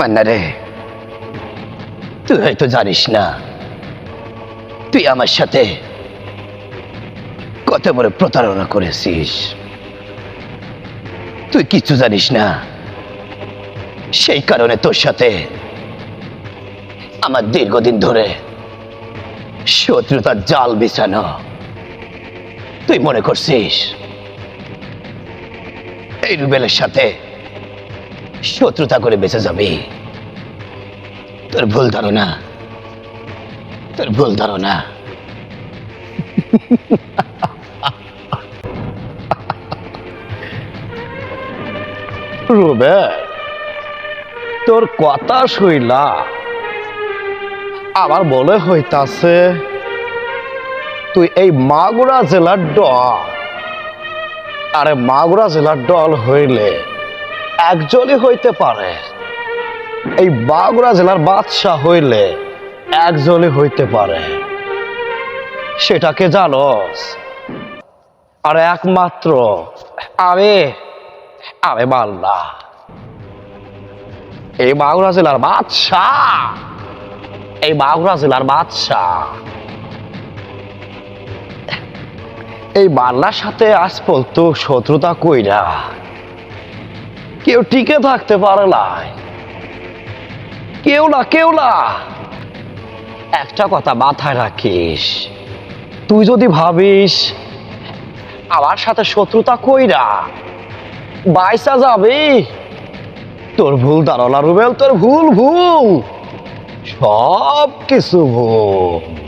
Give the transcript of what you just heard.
মান্না রে, তুই হয়তো জানিস না তুই আমার সাথে কত বড় প্রতারণা করেছিস। তুই কিছু জানিস না, সেই কারণে তোর সাথে আমার দীর্ঘদিন ধরে শত্রুতার জাল বিছানো। তুই মনে করছিস এই রুবেলের সাথে শত্রুতা করে বেঁচে যাবি? তোর ভুল ধারণা, তোর ভুল ধারণা। রুবেল, তোর কথা শুইলা আমার মনে হইতাছে তুই এই মাগুরা জেলার দল। আরে মাগুরা জেলার দল হইলে একজনই হইতে পারে, এই মাগুরা জেলার বাদশাহ হইলে একজনই হইতে পারে। সেটাকে জানোস? আর একমাত্র আমি আমি মাল্লা, এই মাগুরা জেলার বাদশাহ, এই মাগুরা জেলার বাদশাহ। এই মাল্লার সাথে আজ পর্যন্ত শত্রুতা কইরা কেউ টিকে থাকতে পারে না, কেউ না, কেউ না। একটা কথা মাথায় রাখিস, তুই যদি ভাবিস আমার সাথে শত্রুতা কইরা বাইসা যাবি, তোর ভুল ধারণা রুবেল, তোর ভুল, ভুল, সব কিছু ভুল।